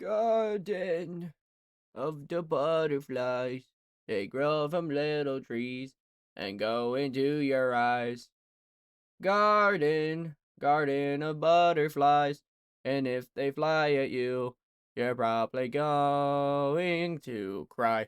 Garden of the butterflies. They grow from little trees and go into your eyes. Garden, garden of butterflies. And if they fly at you, you're probably going to cry.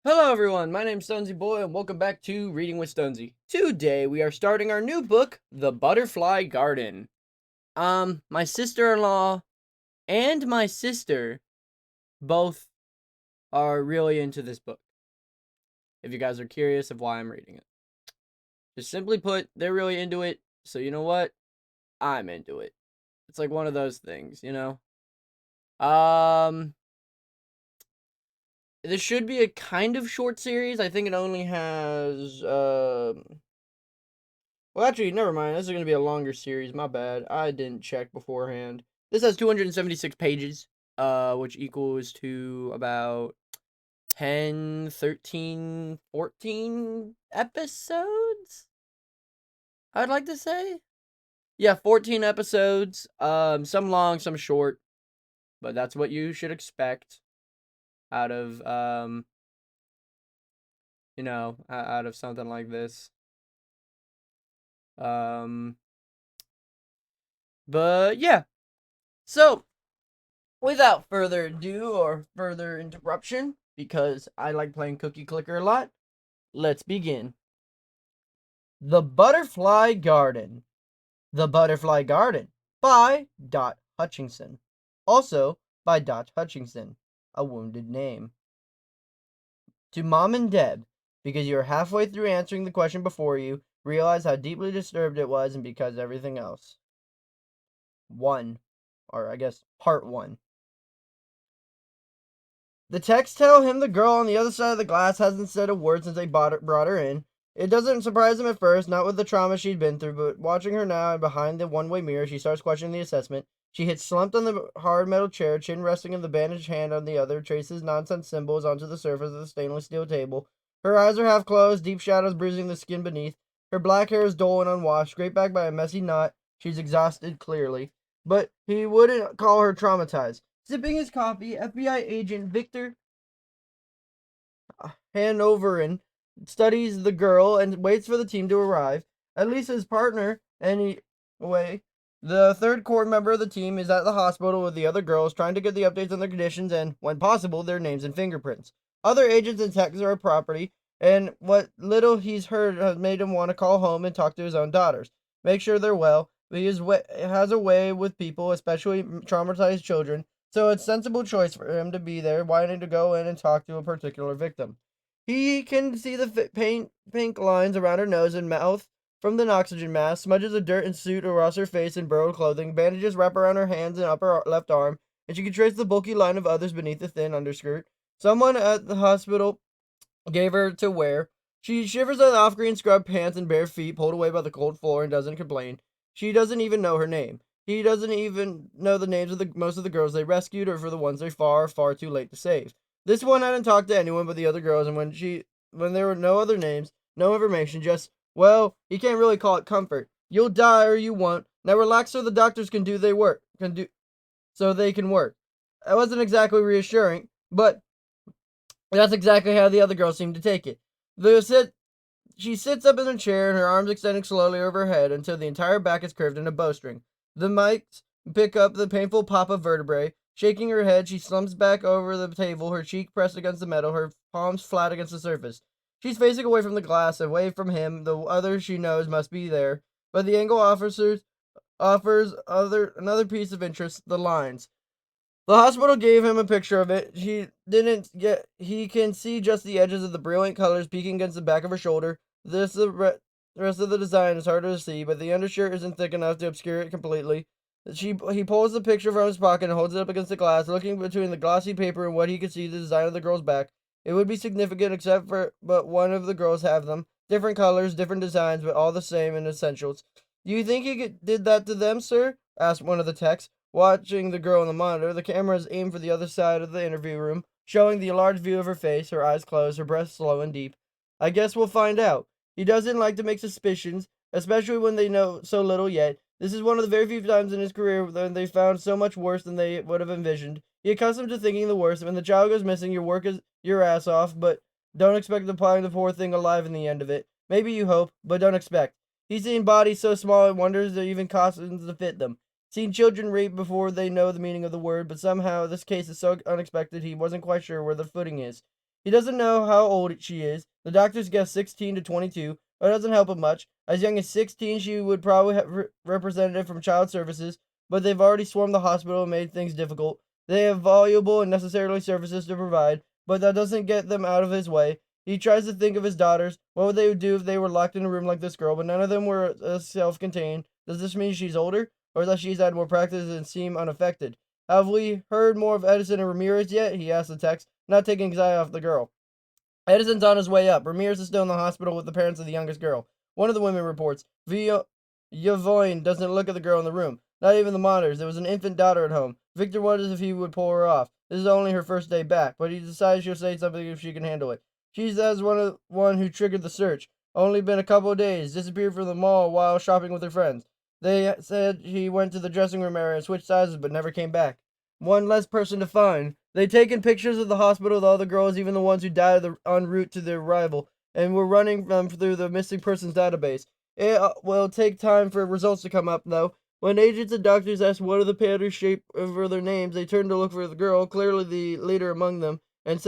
Hello everyone, my name's Stonsey Boy and welcome back to Reading with Stonsey. Today we are starting our new book, The Butterfly Garden. My sister-in-law and my sister both are really into this book. If you guys are curious of why I'm reading it. Just simply put, they're really into it, so you know what? I'm into it. It's like one of those things, you know? This should be a kind of short series. I think it only has, well, actually, never mind. This is going to be a longer series. My bad. I didn't check beforehand. This has 276 pages, which equals to about 10, 13, 14 episodes? I'd like to say. Yeah, 14 episodes. Some long, some short. But that's what you should expect out of, out of something like this. But yeah. So, without further ado or further interruption, because I like playing Cookie Clicker a lot, let's begin. The Butterfly Garden. The Butterfly Garden by Dot Hutchinson. Also by Dot Hutchinson, a wounded name. To Mom and Deb, because you are halfway through answering the question before you, realize how deeply disturbed it was and because everything else. 1. Or I guess part 1. The texts tell him the girl on the other side of the glass hasn't said a word since they brought her in. It doesn't surprise him at first, not with the trauma she'd been through, but watching her now and behind the one-way mirror, she starts questioning the assessment. She hits slumped on the hard metal chair, chin resting in the bandaged hand on the other, traces nonsense symbols onto the surface of the stainless steel table. Her eyes are half closed, deep shadows bruising the skin beneath. Her black hair is dull and unwashed, scraped back by a messy knot. She's exhausted, clearly. But he wouldn't call her traumatized. Sipping his coffee, FBI agent Victor Hanoverin studies the girl and waits for the team to arrive. At least his partner, anyway. The third core member of the team is at the hospital with the other girls, trying to get the updates on their conditions and, when possible, their names and fingerprints. Other agents and techs are a property, and what little he's heard has made him want to call home and talk to his own daughters. Make sure they're well. He has a way with people, especially traumatized children, so it's a sensible choice for him to be there, wanting to go in and talk to a particular victim. He can see the pink lines around her nose and mouth from the oxygen mask, smudges of dirt and soot across her face and burrowed clothing, bandages wrap around her hands and upper left arm, and she can trace the bulky line of others beneath the thin underskirt. Someone at the hospital gave her to wear. She shivers in off-green scrub pants and bare feet pulled away by the cold floor and doesn't complain. She doesn't even know her name. He doesn't even know the names of most of the girls they rescued or for the ones they're far, far too late to save. This one hadn't talked to anyone but the other girls, and when there were no other names, no information, just, well, he can't really call it comfort. You'll die or you won't. Now relax so the doctors can do so they can work. That wasn't exactly reassuring, but that's exactly how the other girls seemed to take it. She sits up in her chair and her arms extending slowly over her head until the entire back is curved in a bowstring. The mics pick up the painful pop of vertebrae. Shaking her head, she slumps back over the table, her cheek pressed against the metal, her palms flat against the surface. She's facing away from the glass, away from him. The other she knows must be there, but the angle offers another piece of interest: the lines. The hospital gave him a picture of it. He can see just the edges of the brilliant colors peeking against the back of her shoulder. The rest of the design is harder to see, but the undershirt isn't thick enough to obscure it completely. He pulls the picture from his pocket and holds it up against the glass, looking between the glossy paper and what he could see the design of the girl's back. It would be significant but one of the girls have them. Different colors, different designs, but all the same in essentials. Do you think he did that to them, sir? Asked one of the techs. Watching the girl on the monitor, the camera is aimed for the other side of the interview room, showing the large view of her face, her eyes closed, her breath slow and deep. I guess we'll find out. He doesn't like to make suspicions, especially when they know so little yet. This is one of the very few times in his career when they found so much worse than they would have envisioned. He accustomed to thinking the worst. When the child goes missing, your work is your ass off, but don't expect to find the poor thing alive in the end of it. Maybe you hope, but don't expect. He's seen bodies so small it wonders there are even costumes to fit them. Seen children raped before they know the meaning of the word, but somehow this case is so unexpected he wasn't quite sure where the footing is. He doesn't know how old she is. The doctors guess 16 to 22, but it doesn't help him much. As young as 16, she would probably have representative from Child Services, but they've already swarmed the hospital and made things difficult. They have valuable and necessary services to provide, but that doesn't get them out of his way. He tries to think of his daughters. What would they do if they were locked in a room like this girl, but none of them were self-contained? Does this mean she's older, or that she's had more practice and seem unaffected? Have we heard more of Edison and Ramirez yet? He asked the text, not taking his eye off the girl. Edison's on his way up. Ramirez is still in the hospital with the parents of the youngest girl. One of the women reports. Yavoine doesn't look at the girl in the room. Not even the monitors. There was an infant daughter at home. Victor wonders if he would pull her off. This is only her first day back, but he decides she'll say something if she can handle it. She says one who triggered the search. Only been a couple of days. Disappeared from the mall while shopping with her friends. They said he went to the dressing room area and switched sizes, but never came back. One less person to find. They'd taken pictures of the hospital, the other girls, even the ones who died en route to their arrival, and were running them through the missing persons database. It will take time for results to come up, though. When agents and doctors asked what are the patterns shape for their names, they turned to look for the girl, clearly the leader among them, and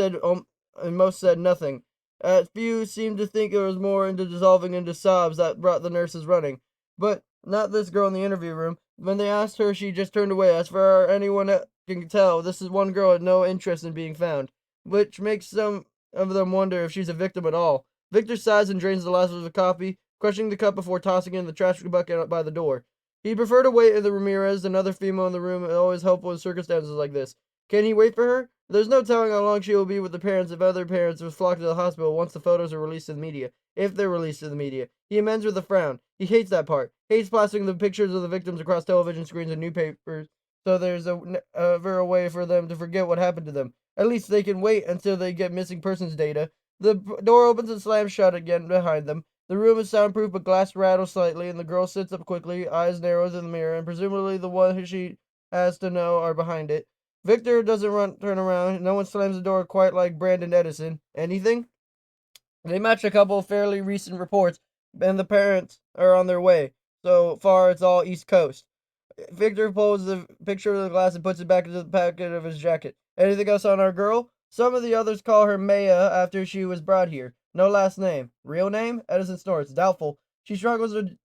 most said nothing. A few seemed to think it was more into dissolving into sobs that brought the nurses running. But not this girl in the interview room. When they asked her, she just turned away. As for anyone can tell, this is one girl with no interest in being found, which makes some of them wonder if she's a victim at all. Victor sighs and drains the last of the coffee, crushing the cup before tossing it in the trash bucket by the door. He'd prefer to wait in the Ramirez, another female in the room, always helpful in circumstances like this. Can he wait for her? There's no telling how long she will be with the parents if other parents will flock to the hospital once the photos are released to the media. If they're released to the media. He amends with a frown. He hates that part. Hates plastering the pictures of the victims across television screens and newspapers, so there's ever a way for them to forget what happened to them. At least they can wait until they get missing persons data. The door opens and slams shut again behind them. The room is soundproof, but glass rattles slightly, and the girl sits up quickly, eyes narrows in the mirror, and presumably the one who she has to know are behind it. Victor doesn't turn around. No one slams the door quite like Brandon Edison. Anything? They match a couple of fairly recent reports, and the parents are on their way. So far, it's all East Coast. Victor pulls the picture of the glass and puts it back into the pocket of his jacket. Anything else on our girl? Some of the others call her Maya after she was brought here. No last name. Real name? Edison snorts. Doubtful. She struggles to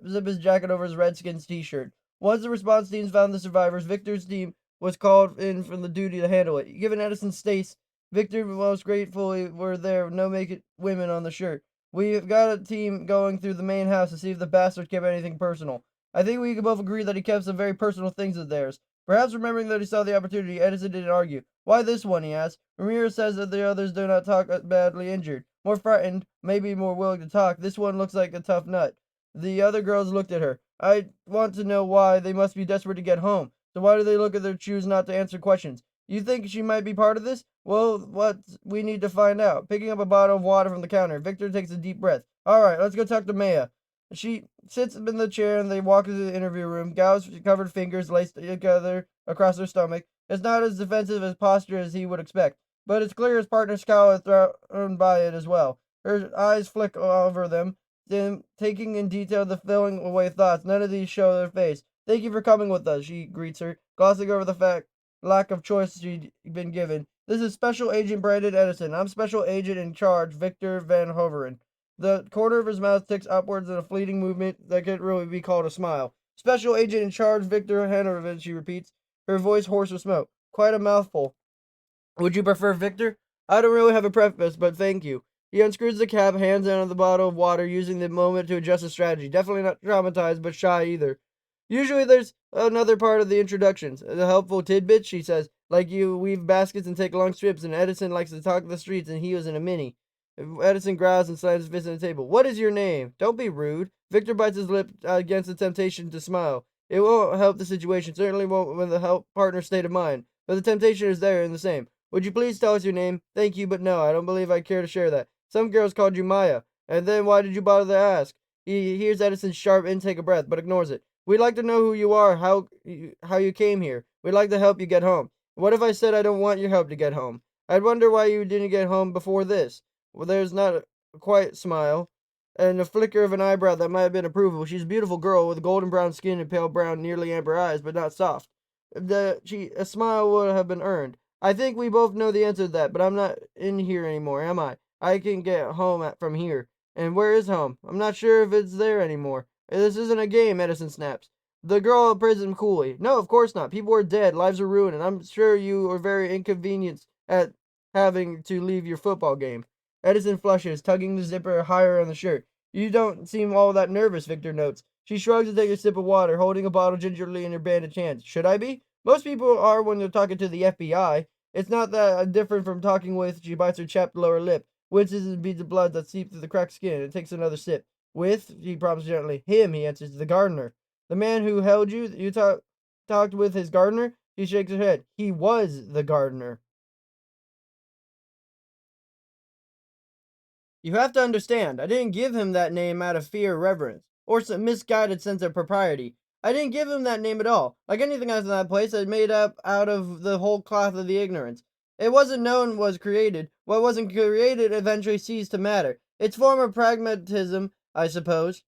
zip his jacket over his Redskins t-shirt. Once the response teams found the survivors, Victor's team was called in from the duty to handle it. Given Edison's states, Victor most gratefully were there no naked women on the shirt. We've got a team going through the main house to see if the bastard kept anything personal. I think we can both agree that he kept some very personal things of theirs. Perhaps remembering that he saw the opportunity, Edison didn't argue. Why this one, he asked. Ramirez says that the others do not talk badly injured. More frightened, maybe more willing to talk. This one looks like a tough nut. The other girls looked at her. I want to know why. They must be desperate to get home. So why do they look at their choose not to answer questions? You think she might be part of this? Well, what we need to find out. Picking up a bottle of water from the counter, Victor takes a deep breath. All right, let's go talk to Maya. She sits in the chair and they walk into the interview room, gauze covered fingers laced together across her stomach. It's not as defensive as posture as he would expect, but it's clear his partner's scowl is thrown by it as well. Her eyes flick over them, then taking in detail the filling away thoughts. None of these show their face. Thank you for coming with us, she greets her, glossing over the lack of choice she'd been given. This is Special Agent Brandon Edison. I'm Special Agent in Charge, Victor Van Hoveren. The corner of his mouth ticks upwards in a fleeting movement that could really be called a smile. Special Agent in Charge, Victor Hanover, she repeats, her voice hoarse with smoke. Quite a mouthful. Would you prefer Victor? I don't really have a preface, but thank you. He unscrews the cap, hands down the bottle of water, using the moment to adjust his strategy. Definitely not traumatized, but shy either. Usually there's another part of the introductions. The helpful tidbits, she says, like you weave baskets and take long trips, and Edison likes to talk the streets, and he was in a mini. Edison growls and slams his fist on the table. What is your name? Don't be rude. Victor bites his lip against the temptation to smile. It won't help the situation, certainly won't with the help partner's state of mind, but the temptation is there in the same. Would you please tell us your name? Thank you, but no, I don't believe I care to share that. Some girls called you Maya. And then why did you bother to ask? He hears Edison's sharp intake of breath, but ignores it. We'd like to know who you are, how you came here. We'd like to help you get home. What if I said I don't want your help to get home? I'd wonder why you didn't get home before this. Well, there's not a quiet smile, and a flicker of an eyebrow that might have been approval. She's a beautiful girl with golden brown skin and pale brown, nearly amber eyes, but not soft. A smile would have been earned. I think we both know the answer to that, but I'm not in here anymore, am I? I can get home from here. And where is home? I'm not sure if it's there anymore. This isn't a game, Edison snaps. The girl appraised him coolly. No, of course not. People are dead, lives are ruined, and I'm sure you are very inconvenienced at having to leave your football game. Edison flushes, tugging the zipper higher on the shirt. You don't seem all that nervous, Victor notes. She shrugs and takes a sip of water, holding a bottle gingerly in her bandaged hands. Should I be? Most people are when they're talking to the FBI. It's not that different from talking with. She bites her chapped lower lip, winces and beads of blood that seep through the cracked skin, and takes another sip. With, she prompts gently. Him, he answers, the gardener. The man who held you, talked with his gardener? She shakes her head. He was the gardener. You have to understand, I didn't give him that name out of fear or reverence, or some misguided sense of propriety. I didn't give him that name at all. Like anything else in that place, I made up out of the whole cloth of the ignorance. It wasn't known was created. What wasn't created eventually ceased to matter. It's form of pragmatism, I suppose.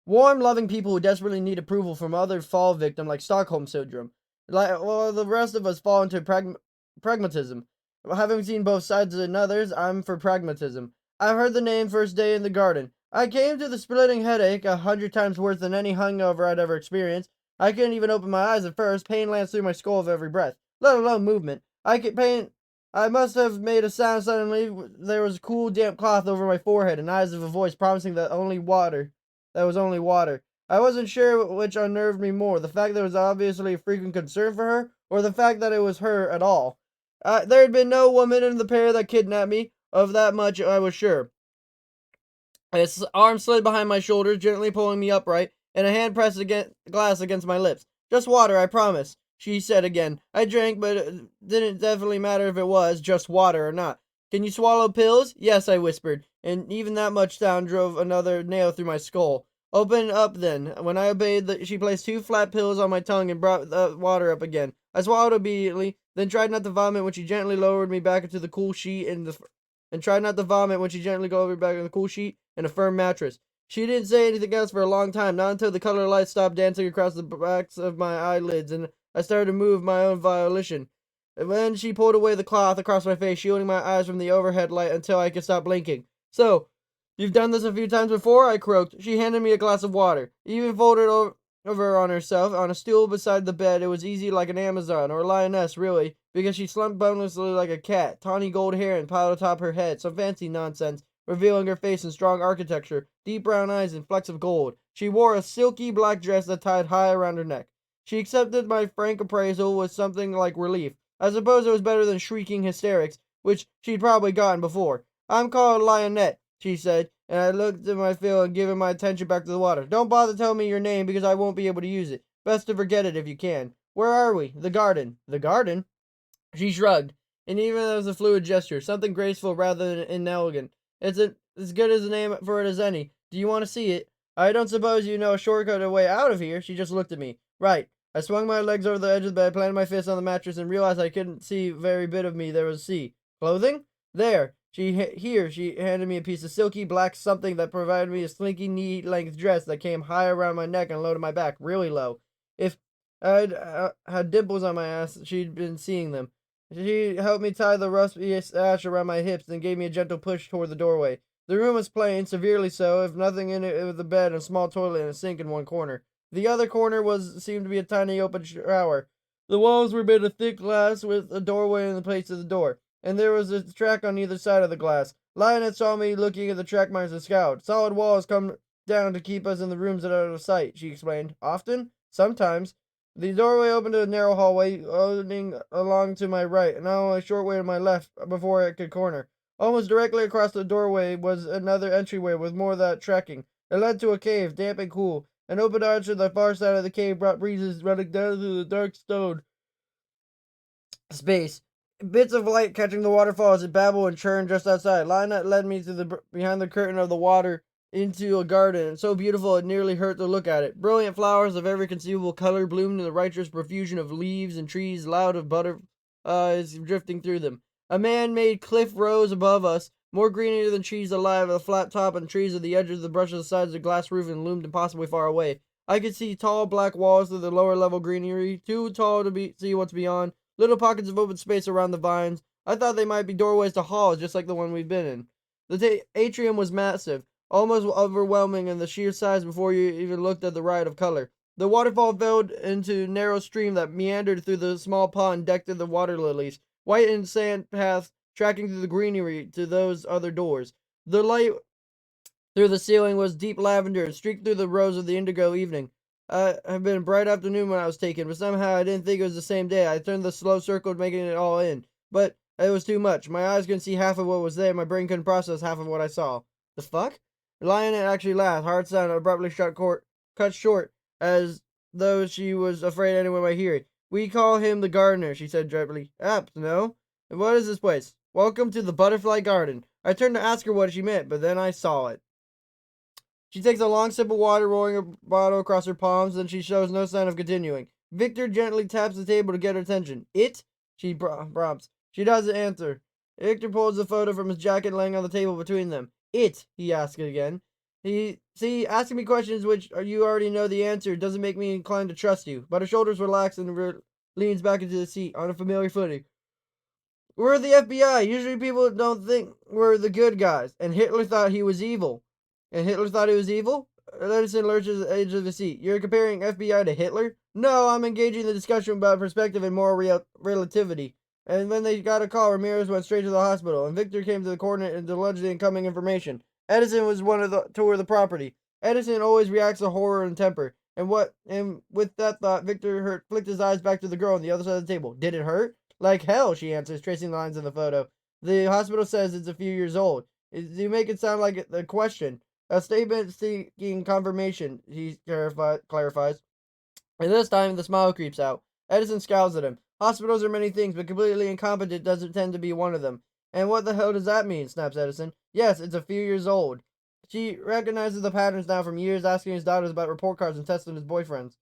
Warm, loving people who desperately need approval from other fall victim like Stockholm syndrome. Like, well, the rest of us fall into pragmatism. Having seen both sides and others, I'm for pragmatism. I've heard the name first day in the garden. I came to the splitting headache 100 times worse than any hangover I'd ever experienced. I couldn't even open my eyes at first. Pain lanced through my skull with every breath, let alone movement. I must have made a sound suddenly. There was a cool, damp cloth over my forehead and eyes of a voice promising that only water. That was only water. I wasn't sure which unnerved me more, the fact that it was obviously a frequent concern for her, or the fact that it was her at all. There had been no woman in the pair that kidnapped me. Of that much I was sure. His arm slid behind my shoulders, gently pulling me upright, and a hand pressed the glass against my lips. Just water, I promise, she said again. I drank, but it didn't definitely matter if it was just water or not. Can you swallow pills? Yes, I whispered, and even that much sound drove another nail through my skull. Open up then. When I obeyed, she placed 2 flat pills on my tongue and brought the water up again. I swallowed obediently, then tried not to vomit when she gently lowered me back into the cool sheet and tried not to vomit when she gently lowered me back in the cool sheet and a firm mattress. She didn't say anything else for a long time, not until the color lights stopped dancing across the backs of my eyelids and I started to move my own volition. And then she pulled away the cloth across my face, shielding my eyes from the overhead light until I could stop blinking. So, you've done this a few times before? I croaked. She handed me a glass of water, even folded over on herself on a stool beside the bed. It was easy like an Amazon, or a lioness, really, because she slumped bonelessly like a cat, tawny gold hair and piled atop her head, some fancy nonsense, revealing her face in strong architecture, deep brown eyes and flecks of gold. She wore a silky black dress that tied high around her neck. She accepted my frank appraisal with something like relief. I suppose it was better than shrieking hysterics, which she'd probably gotten before. I'm called Lionette, she said, and I looked at my fill and given my attention back to the water. Don't bother telling me your name because I won't be able to use it. Best to forget it if you can. Where are we? The garden. The garden? She shrugged, and even that was a fluid gesture, something graceful rather than inelegant. It's as good as a name for it as any. Do you want to see it? I don't suppose you know a shortcut or way out of here. She just looked at me. Right. I swung my legs over the edge of the bed, planted my fist on the mattress, and realized I couldn't see very bit of me there was to see. Clothing? There. Here, she handed me a piece of silky black something that provided me a slinky knee-length dress that came high around my neck and low to my back, really low. If I'd had dimples on my ass, she'd been seeing them. She helped me tie the rusty sash around my hips and gave me a gentle push toward the doorway. The room was plain, severely so, if nothing in it with a bed and a small toilet and a sink in one corner. The other corner seemed to be a tiny open shower. The walls were made of thick glass with a doorway in the place of the door, and there was a track on either side of the glass. Lionel saw me looking at the track marks and scowled. Solid walls come down to keep us in the rooms that are out of sight, she explained. Often? Sometimes. The doorway opened to a narrow hallway, opening along to my right, and now a short way to my left before it could corner. Almost directly across the doorway was another entryway with more of that tracking. It led to a cave, damp and cool. An open arch to the far side of the cave brought breezes running down through the dark stone space. Bits of light catching the waterfall as it babbled and churned just outside. Lionette led me to the behind the curtain of the water into a garden, so beautiful it nearly hurt to look at it. Brilliant flowers of every conceivable color bloomed in the righteous profusion of leaves and trees, loud of butterflies drifting through them. A man-made cliff rose above us, more greener than trees alive, with a flat top and trees at the edges of the brush of the sides of the glass roof and loomed impossibly far away. I could see tall black walls through the lower level greenery, too tall to see what's beyond. Little pockets of open space around the vines. I thought they might be doorways to halls, just like the one we'd been in. The atrium was massive, almost overwhelming in the sheer size before you even looked at the riot of color. The waterfall filled into a narrow stream that meandered through the small pond decked in the water lilies, white in sand paths tracking through the greenery to those other doors. The light through the ceiling was deep lavender, streaked through the rose of the indigo evening. Had been a bright afternoon when I was taken, but somehow I didn't think it was the same day. I turned the slow circle, making it all in. But it was too much. My eyes couldn't see half of what was there. My brain couldn't process half of what I saw. The fuck? Lionette actually laughed. Hard sound abruptly cut short, as though she was afraid anyone might hear it. We call him the gardener, she said dreadfully. Apt, no? And what is this place? Welcome to the butterfly garden. I turned to ask her what she meant, but then I saw it. She takes a long sip of water, rolling her bottle across her palms, then she shows no sign of continuing. Victor gently taps the table to get her attention. It? She prompts. She doesn't answer. Victor pulls the photo from his jacket laying on the table between them. It? He asks it again. See, asking me questions which you already know the answer doesn't make me inclined to trust you. But her shoulders relax and leans back into the seat on a familiar footing. We're the FBI. Usually people don't think we're the good guys. And Hitler thought he was evil. And Hitler thought he was evil? Edison lurches at the edge of the seat. You're comparing FBI to Hitler? No, I'm engaging the discussion about perspective and moral relativity. And when they got a call, Ramirez went straight to the hospital, and Victor came to the coordinate and divulged the incoming information. Edison was one of the tour the property. Edison always reacts to horror and temper. And with that thought, Victor flicked his eyes back to the girl on the other side of the table. Did it hurt? Like hell, she answers, tracing the lines in the photo. The hospital says it's a few years old. You make it sound like a question. A statement seeking confirmation, he clarifies. And this time, the smile creeps out. Edison scowls at him. Hospitals are many things, but completely incompetent doesn't tend to be one of them. And what the hell does that mean? Snaps Edison. Yes, it's a few years old. She recognizes the patterns now from years asking his daughters about report cards and testing his boyfriends.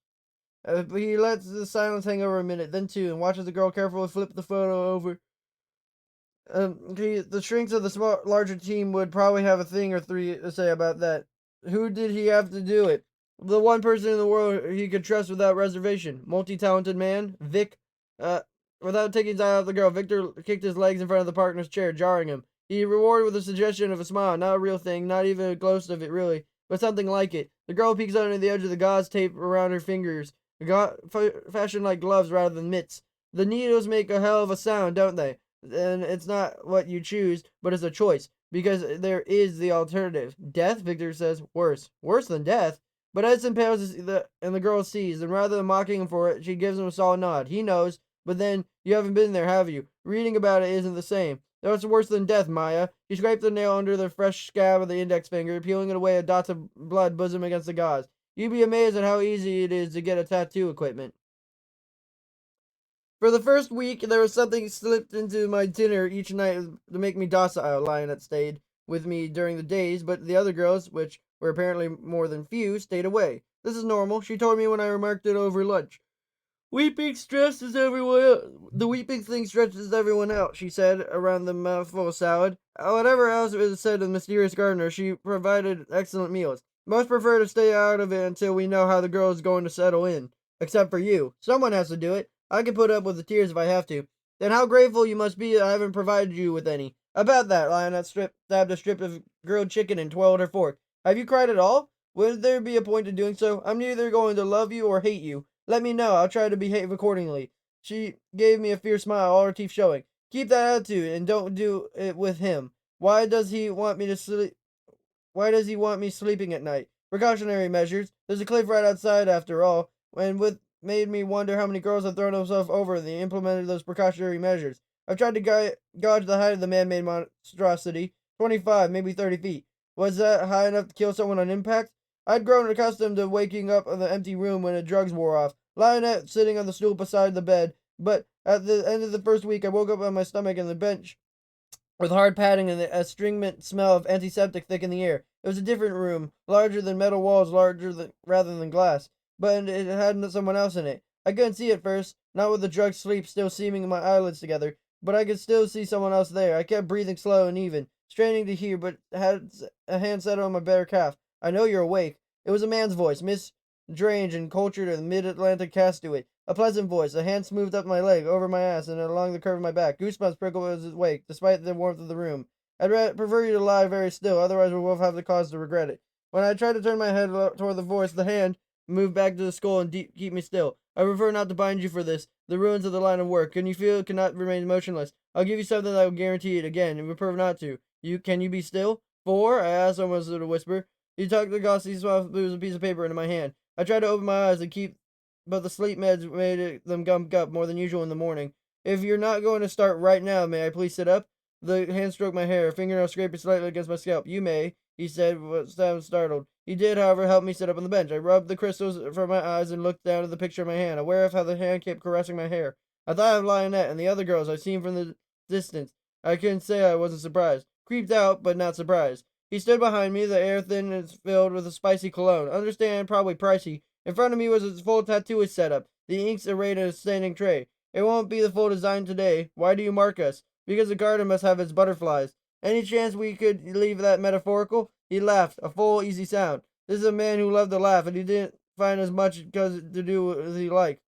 He lets the silence hang over a minute, then two, and watches the girl carefully flip the photo over. The shrinks of the larger team would probably have a thing or three to say about that. Who did he have to do it? The one person in the world he could trust without reservation. Multi-talented man, Vic. Uh, Without taking his eye off the girl, Victor kicked his legs in front of the partner's chair, jarring him. He rewarded with a suggestion of a smile, not a real thing, not even a ghost of it really, but something like it. The girl peeks under the edge of the gauze tape around her fingers, fashioned like gloves rather than mitts. The needles make a hell of a sound, don't they? And it's not what you choose, but it's a choice. Because there is the alternative. Death, Victor says. Worse. Worse than death? But Edson pales and the girl sees, and rather than mocking him for it, she gives him a solid nod. He knows, but then, you haven't been there, have you? Reading about it isn't the same. Though it's worse than death, Maya. He scraped the nail under the fresh scab of the index finger, peeling it away at dots of blood bosom against the gauze. You'd be amazed at how easy it is to get a tattoo equipment. For the first week, there was something slipped into my dinner each night to make me docile. Lionette stayed with me during the days, but the other girls, which were apparently more than few, stayed away. This is normal, she told me when I remarked it over lunch. The weeping thing stretches everyone out, she said, around the mouthful of salad. Whatever else was said of the mysterious gardener, she provided excellent meals. Most prefer to stay out of it until we know how the girl is going to settle in. Except for you. Someone has to do it. I can put up with the tears if I have to. Then how grateful you must be that I haven't provided you with any. About that, Lionette stabbed a strip of grilled chicken and twirled her fork. Have you cried at all? Would there be a point to doing so? I'm neither going to love you or hate you. Let me know. I'll try to behave accordingly. She gave me a fierce smile, all her teeth showing. Keep that attitude, and don't do it with him. Why does he want me to sleep? Why does he want me sleeping at night? Precautionary measures. There's a cliff right outside, after all. And with made me wonder how many girls have thrown themselves over and they implemented those precautionary measures. I've tried to gauge the height of the man-made monstrosity. 25, maybe 30 feet. Was that high enough to kill someone on impact? I'd grown accustomed to waking up in the empty room when the drugs wore off. Lionette sitting on the stool beside the bed, but At the end of the first week, I woke up on my stomach on the bench with hard padding and a stringent smell of antiseptic thick in the air. It was a different room, larger than metal walls, rather than glass, but it had someone else in it. I couldn't see at first, not with the drugged sleep still seaming my eyelids together, but I could still see someone else there. I kept breathing slow and even, straining to hear, but had a hand settled on my bare calf. I know you're awake. It was a man's voice, strange and cultured and mid-Atlantic cast to it. A pleasant voice. A hand smoothed up my leg, over my ass, and along the curve of my back. Goosebumps prickled as it waked, despite the warmth of the room. Prefer you to lie very still, otherwise we will have the cause to regret it. When I tried to turn my head toward the voice, the hand moved back to the skull and keep me still. I prefer not to bind you for this. The ruins of the line of work. Can you feel it cannot remain motionless? I'll give you something that will guarantee it again, and prefer not to. Can you be still? For? I asked almost in a whisper. He tucked the glossy soft blues piece of paper into my hand. I tried to open my eyes and keep, but the sleep meds them gump up more than usual in the morning. If you're not going to start right now, may I please sit up? The hand stroked my hair, fingernail scraping slightly against my scalp. You may, he said, startled. He did, however, help me sit up on the bench. I rubbed the crystals from my eyes and looked down at the picture of my hand, aware of how the hand kept caressing my hair. I thought of Lionette and the other girls I'd seen from the distance. I couldn't say I wasn't surprised. Creeped out, but not surprised. He stood behind me, the air thin and filled with a spicy cologne. Understand, probably pricey. In front of me was its full Tatoos setup, the inks arrayed in a standing tray. It won't be the full design today. Why do you mark us? Because the garden must have its butterflies. Any chance we could leave that metaphorical? He laughed, a full, easy sound. This is a man who loved to laugh, and he didn't find as much to do as he liked.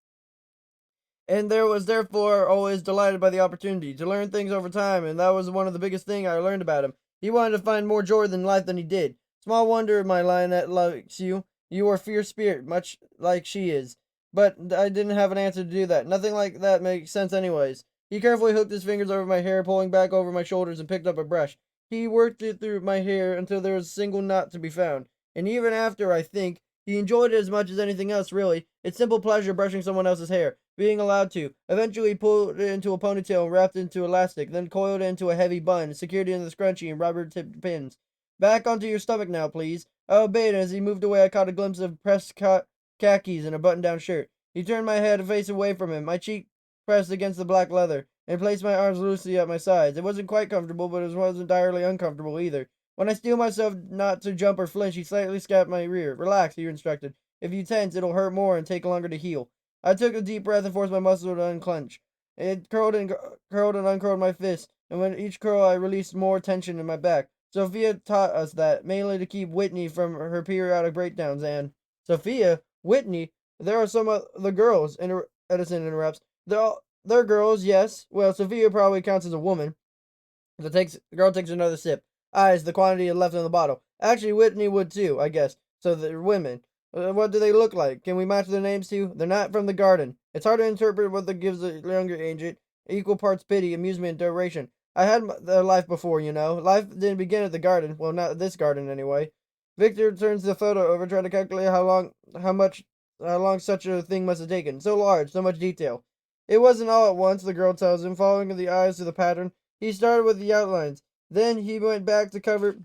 And there was therefore always delighted by the opportunity to learn things over time, and that was one of the biggest things I learned about him. He wanted to find more joy in life than he did. Small wonder my Lionette likes you. You are fierce spirit, much like she is. But I didn't have an answer to do that. Nothing like that makes sense anyways. He carefully hooked his fingers over my hair, pulling back over my shoulders, and picked up a brush. He worked it through my hair until there was a single knot to be found. And even after, I think, he enjoyed it as much as anything else, really. It's simple pleasure brushing someone else's hair, being allowed to. Eventually, he pulled it into a ponytail and wrapped it into elastic, then coiled it into a heavy bun, secured it in the scrunchie and rubber-tipped pins. Back onto your stomach now, please. I obeyed, and as he moved away, I caught a glimpse of pressed khakis and a button-down shirt. He turned my head and face away from him, my cheek pressed against the black leather, and placed my arms loosely at my sides. It wasn't quite comfortable, but it wasn't entirely uncomfortable either. When I steel myself not to jump or flinch, he slightly scabbed my rear. Relax, he instructed. If you tense, it'll hurt more and take longer to heal. I took a deep breath and forced my muscles to unclench. It curled and uncurled my fists, and with each curl I released more tension in my back. Sophia taught us that, mainly to keep Whitney from her periodic breakdowns, and... Sophia? Whitney? There are some of the girls, Edison interrupts. They're girls, yes. Well, Sophia probably counts as a woman. The girl takes another sip. Eyes the quantity left in the bottle. Actually, Whitney would too, I guess. So they're women. What do they look like? Can we match their names too? They're not from the garden. It's hard to interpret what that gives a younger age. Equal parts pity, amusement, and duration. I had their life before, you know. Life didn't begin at the garden. Well, not this garden anyway. Victor turns the photo over, trying to calculate how long such a thing must have taken. So large, so much detail. It wasn't all at once, the girl tells him, following the eyes to the pattern. He started with the outlines. Then he went back to cover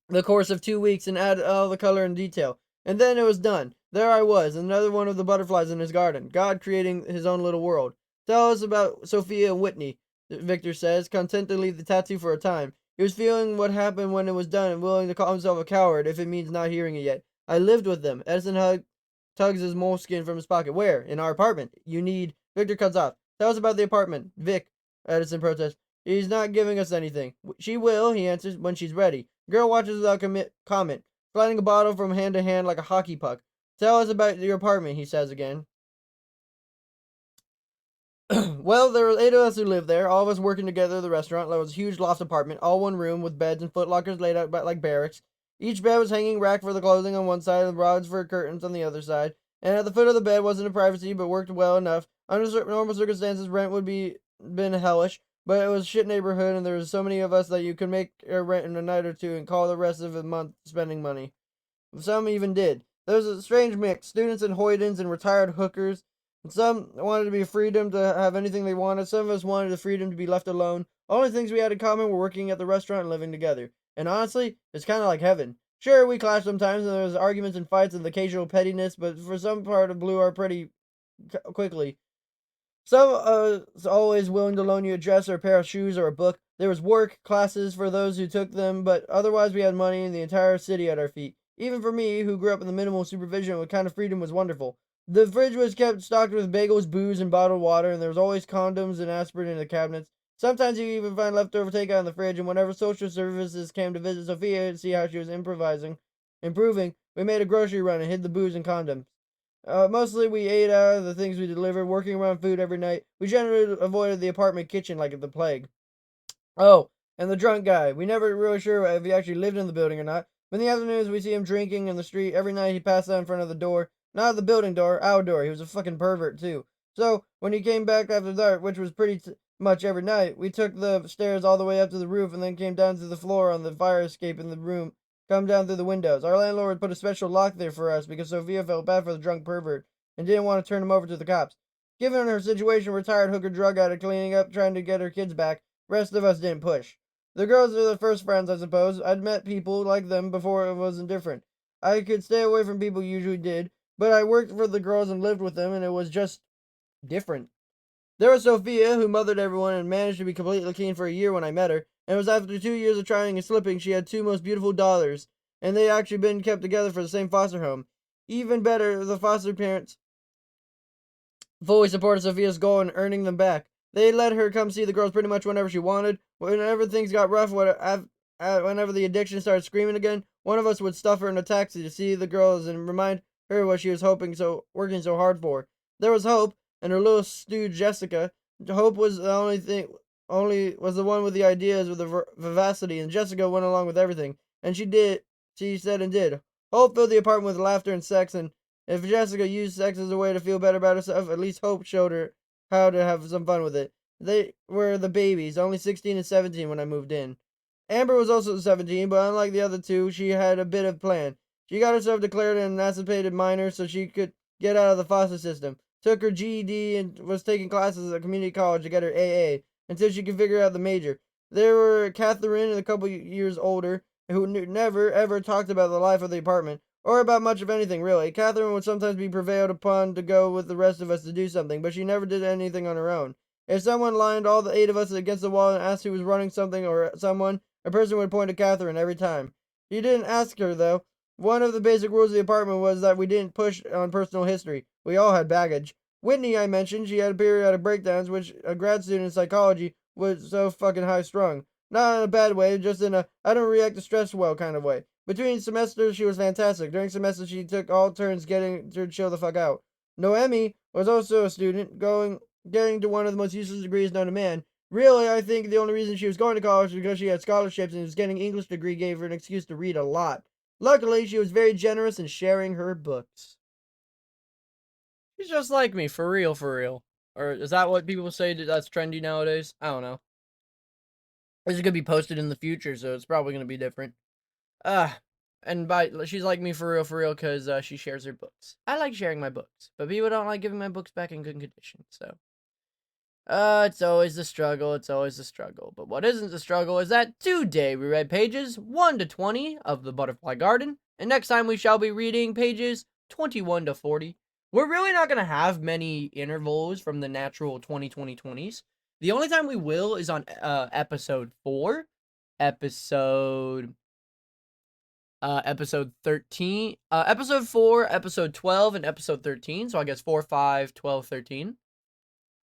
the course of 2 weeks and added all the color and detail. And then it was done. There I was, another one of the butterflies in his garden, God creating his own little world. Tell us about Sophia and Whitney, Victor says, content to leave the tattoo for a time. He was feeling what happened when it was done and willing to call himself a coward if it means not hearing it yet. I lived with them. Edison tugs his moleskin from his pocket. Where? In our apartment. You need... Victor cuts off. Tell us about the apartment. Vic, Edison protests. He's not giving us anything. She will, he answers, when she's ready. Girl watches without comment, sliding a bottle from hand to hand like a hockey puck. Tell us about your apartment, he says again. Well, there were 8 of us who lived there, all of us working together at the restaurant. It was a huge loft apartment, all one room, with beds and footlockers laid out like barracks. Each bed was hanging rack for the clothing on one side and rods for curtains on the other side. And at the foot of the bed wasn't a privacy, but worked well enough. Under normal circumstances, rent would been hellish, but it was a shit neighborhood, and there was so many of us that you could make a rent in a night or two and call the rest of the month spending money. Some even did. There was a strange mix, students and hoydens and retired hookers. And some wanted to be freedom to have anything they wanted. Some of us wanted the freedom to be left alone. Only things we had in common were working at the restaurant and living together. And honestly, it's kind of like heaven. Sure, we clashed sometimes, and there was arguments and fights and the occasional pettiness, but for some part it blew our pretty quickly. Some always willing to loan you a dress or a pair of shoes or a book. There was work, classes for those who took them, but otherwise we had money and the entire city at our feet. Even for me, who grew up in the minimal supervision, what kind of freedom was wonderful. The fridge was kept stocked with bagels, booze, and bottled water, and there was always condoms and aspirin in the cabinets. Sometimes you even find leftover takeout in the fridge, and whenever social services came to visit Sophia to see how she was improving, we made a grocery run and hid the booze and condoms. Mostly we ate out of the things we delivered, working around food every night. We generally avoided the apartment kitchen like the plague. Oh, and the drunk guy. We never really sure if he actually lived in the building or not. But in the afternoons, we see him drinking in the street. Every night he passed out in front of the door. Not the building door, our door. He was a fucking pervert, too. So, when he came back after dark, which was pretty much every night, we took the stairs all the way up to the roof and then came down to the floor on the fire escape in the room. Come down through the windows. Our landlord put a special lock there for us because Sophia felt bad for the drunk pervert and didn't want to turn him over to the cops. Given her situation, retired hooker drug addict cleaning up, trying to get her kids back, rest of us didn't push. The girls are the first friends, I suppose. I'd met people like them before it wasn't different. I could stay away from people usually did, but I worked for the girls and lived with them, and it was just different. There was Sophia, who mothered everyone and managed to be completely clean for a year when I met her, and it was after 2 years of trying and slipping she had two most beautiful daughters, and they actually been kept together for the same foster home. Even better, the foster parents fully supported Sophia's goal in earning them back. They let her come see the girls pretty much whenever she wanted. Whenever things got rough, whenever the addiction started screaming again, one of us would stuff her in a taxi to see the girls and remind her what she was working so hard for. There was Hope and her little stew Jessica. Hope was the only was the one with the ideas with the vivacity, and Jessica went along with everything. And she said and did. Hope filled the apartment with laughter and sex, and if Jessica used sex as a way to feel better about herself, at least Hope showed her how to have some fun with it. They were the babies, only 16 and 17 when I moved in. Amber was also 17, but unlike the other two, she had a bit of plan. She got herself declared an emancipated minor so she could get out of the foster system. Took her GED and was taking classes at community college to get her AA until she could figure out the major. There were Catherine and a couple years older who never ever talked about the life of the apartment or about much of anything, really. Catherine would sometimes be prevailed upon to go with the rest of us to do something, but she never did anything on her own. If someone lined all the 8 of us against the wall and asked who was running something or someone, a person would point to Catherine every time. She didn't ask her, though. One of the basic rules of the apartment was that we didn't push on personal history. We all had baggage. Whitney, I mentioned, she had periodic breakdowns, which a grad student in psychology was so fucking high strung. Not in a bad way, just in a I don't react to stress well kind of way. Between semesters, she was fantastic. During semesters, she took all turns getting to chill the fuck out. Noemi was also a student, getting to one of the most useless degrees known to man. Really, I think the only reason she was going to college was because she had scholarships and was getting English degree gave her an excuse to read a lot. Luckily, she was very generous in sharing her books. She's just like me, for real, for real. Or is that what people say that's trendy nowadays? I don't know. This is gonna be posted in the future, so it's probably gonna be different. Uh, and she's like me for real, because she shares her books. I like sharing my books, but people don't like giving my books back in good condition, so. It's always the struggle, it's always the struggle. But what isn't the struggle is that today we read pages 1 to 20 of The Butterfly Garden, and next time we shall be reading pages 21 to 40. We're really not going to have many intervals from the natural 20s. The only time we will is on episode 4, episode episode 13, episode 4, episode 12, and episode 13. So I guess 4, 5, 12, 13.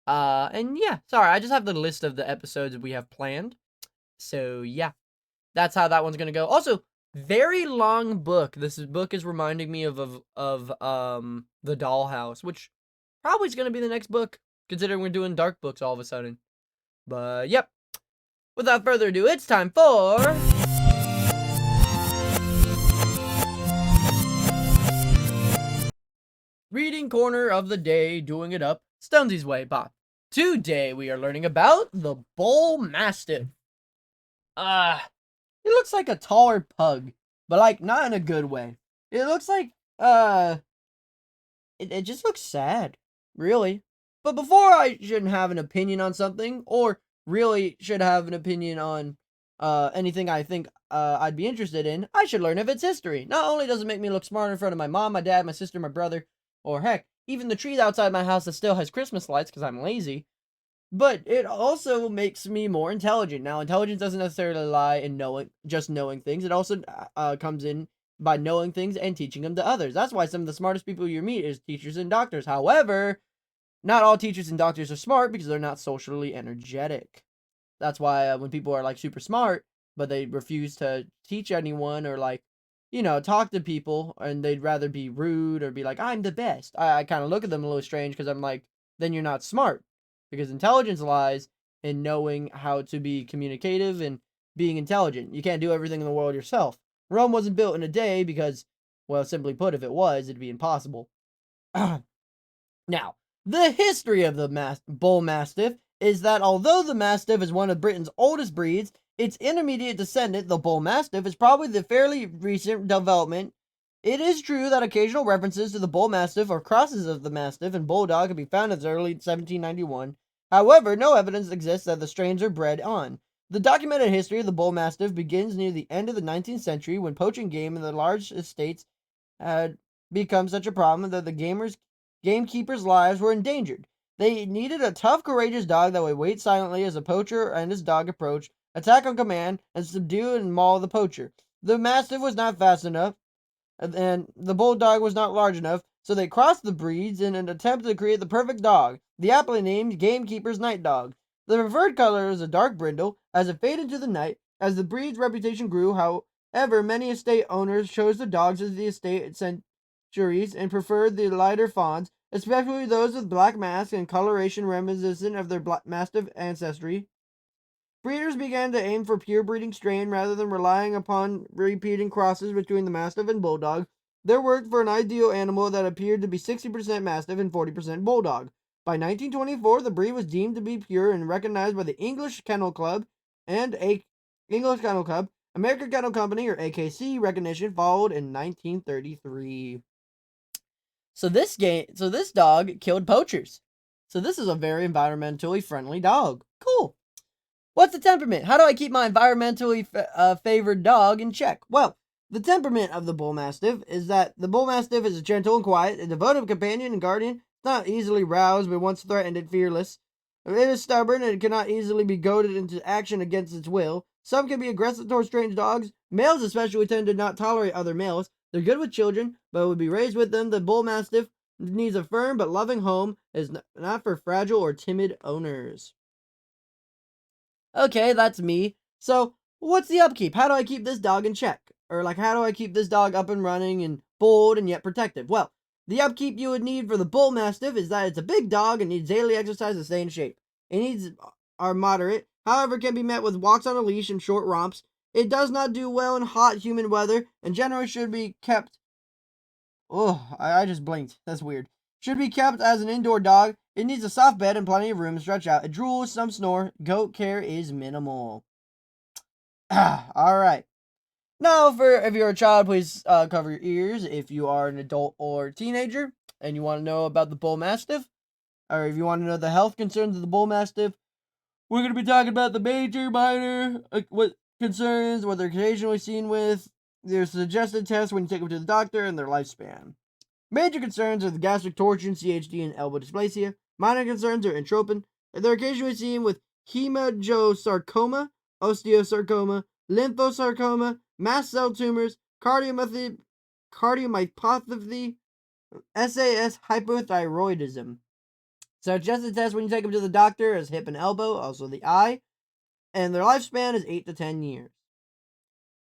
And yeah, sorry, I just have the list of the episodes we have planned. So yeah, that's how that one's gonna go. Also, very long book. This book is reminding me of The Dollhouse, which probably is gonna be the next book, considering we're doing dark books all of a sudden. But yep, without further ado, it's time for Reading Corner of the Day, doing it up Stonsey's way, Bob. Today we are learning about the bull mastiff. It looks like a taller pug, but like not in a good way. It looks like it just looks sad, really. But before I shouldn't have an opinion on something, or really should have an opinion on anything I think I'd be interested in, I should learn of its history. Not only does it make me look smart in front of my mom, my dad, my sister, my brother, or heck, even the tree outside my house that still has Christmas lights because I'm lazy. But it also makes me more intelligent. Now, intelligence doesn't necessarily lie in knowing things. It also comes in by knowing things and teaching them to others. That's why some of the smartest people you meet is teachers and doctors. However, not all teachers and doctors are smart because they're not socially energetic. That's why when people are like super smart, but they refuse to teach anyone or like, talk to people, and they'd rather be rude or be like, I'm the best. I kind of look at them a little strange because I'm like, then you're not smart. Because intelligence lies in knowing how to be communicative and being intelligent. You can't do everything in the world yourself. Rome wasn't built in a day because, well, simply put, if it was, it'd be impossible. Now, the history of the bull mastiff is that although the mastiff is one of Britain's oldest breeds, its intermediate descendant, the bull mastiff, is probably the fairly recent development. It is true that occasional references to the bull mastiff or crosses of the mastiff and bulldog can be found as early as 1791. However, no evidence exists that the strains are bred on. The documented history of the bull mastiff begins near the end of the 19th century when poaching game in the large estates had become such a problem that the gamekeepers' lives were endangered. They needed a tough, courageous dog that would wait silently as a poacher and his dog approached, attack on command, and subdue and maul the poacher. The mastiff was not fast enough, and the bulldog was not large enough, so they crossed the breeds in an attempt to create the perfect dog, the aptly named Gamekeeper's Night Dog. The preferred color is a dark brindle. As it faded into the night, as the breed's reputation grew, however, many estate owners chose the dogs of the estate centuries and preferred the lighter fawns, especially those with black masks and coloration reminiscent of their mastiff ancestry. Breeders began to aim for pure breeding strain rather than relying upon repeating crosses between the Mastiff and Bulldog. They worked for an ideal animal that appeared to be 60% Mastiff and 40% Bulldog. By 1924, the breed was deemed to be pure and recognized by the English Kennel Club and English Kennel Club. American Kennel Company, or AKC, recognition followed in 1933. So this dog killed poachers. So this is a very environmentally friendly dog. Cool. What's the temperament? How do I keep my environmentally favored dog in check? Well, the temperament of the Bull Mastiff is that the Bull Mastiff is gentle and quiet, a devoted companion and guardian. It's not easily roused, but once threatened, it's fearless. It is stubborn and it cannot easily be goaded into action against its will. Some can be aggressive towards strange dogs. Males especially tend to not tolerate other males. They're good with children, but would be raised with them. The Bull Mastiff needs a firm but loving home. Is not for fragile or timid owners. Okay, that's me. So, what's the upkeep? How do I keep this dog in check? Or, like, how do I keep this dog up and running and bold and yet protective? Well, the upkeep you would need for the Bull Mastiff is that it's a big dog and needs daily exercise to stay in shape. It needs are moderate, however, can be met with walks on a leash and short romps. It does not do well in hot, humid weather and generally should be kept. Oh, I just blinked. That's weird. Should be kept as an indoor dog. It needs a soft bed and plenty of room to stretch out. It drools, some snore. Goat care is minimal. All right. Now, if you're a child, please cover your ears. If you are an adult or teenager and you want to know about the Bull Mastiff, or if you want to know the health concerns of the Bull Mastiff, we're going to be talking about the major, minor, what concerns, what they're occasionally seen with, their suggested tests when you take them to the doctor, and their lifespan. Major concerns are the gastric torsion, CHD, and elbow dysplasia. Minor concerns are entropin. They're occasionally seen with hemangiosarcoma, osteosarcoma, lymphosarcoma, mast cell tumors, cardiomyopathy, SAS, hypothyroidism. Suggested tests when you take them to the doctor is hip and elbow, also the eye, and their lifespan is 8 to 10 years.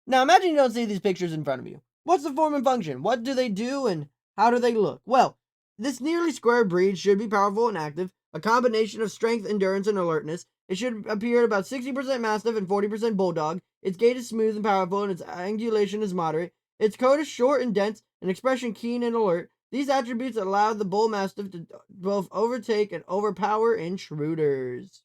Now imagine you don't see these pictures in front of you. What's the form and function? What do they do and how do they look? Well, this nearly square breed should be powerful and active, a combination of strength, endurance, and alertness. It should appear at about 60% Mastiff and 40% Bulldog. Its gait is smooth and powerful, and its angulation is moderate. Its coat is short and dense, and expression keen and alert. These attributes allow the Bull Mastiff to both overtake and overpower intruders.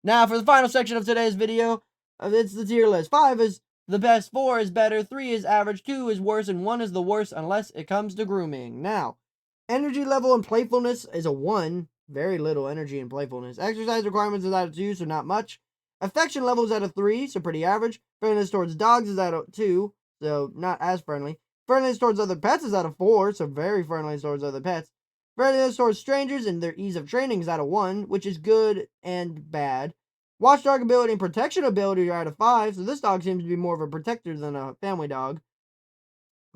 Now, for the final section of today's video, it's the tier list. 5 is the best, 4 is better, 3 is average, 2 is worse, and 1 is the worst unless it comes to grooming. Now, energy level and playfulness is a 1. Very little energy and playfulness. Exercise requirements is at a 2, so not much. Affection level is at a 3, so pretty average. Friendliness towards dogs is at a 2, so not as friendly. Friendliness towards other pets is at a 4, so very friendly towards other pets. Friendliness towards strangers and their ease of training is out of 1, which is good and bad. Watchdog ability and protection ability are out of 5, so this dog seems to be more of a protector than a family dog.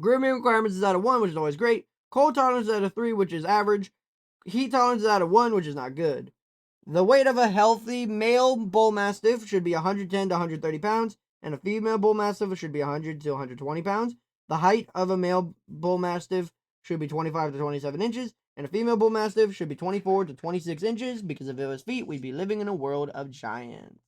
Grooming requirements is out of 1, which is always great. Cold tolerance is out of 3, which is average. Heat tolerance is out of 1, which is not good. The weight of a healthy male bull mastiff should be 110 to 130 pounds, and a female bull mastiff should be 100 to 120 pounds. The height of a male bull mastiff should be 25 to 27 inches, and a female bull mastiff should be 24 to 26 inches, because if it was feet, we'd be living in a world of giants.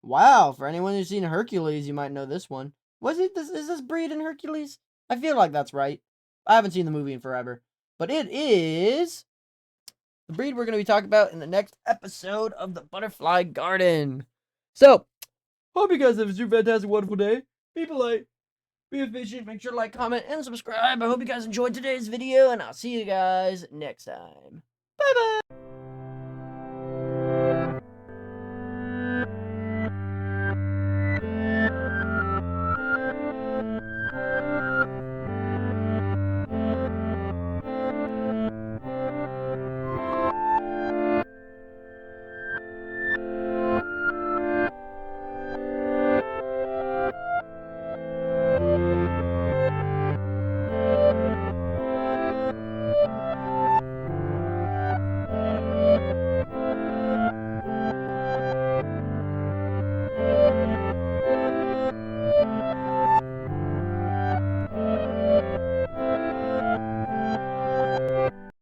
Wow, for anyone who's seen Hercules, you might know this one. Is this breed in Hercules? I feel like that's right. I haven't seen the movie in forever. But it is the breed we're going to be talking about in the next episode of the Butterfly Garden. So, hope you guys have a super fantastic, wonderful day. Be polite, be efficient, make sure to like, comment, and subscribe. I hope you guys enjoyed today's video, and I'll see you guys next time. Bye-bye!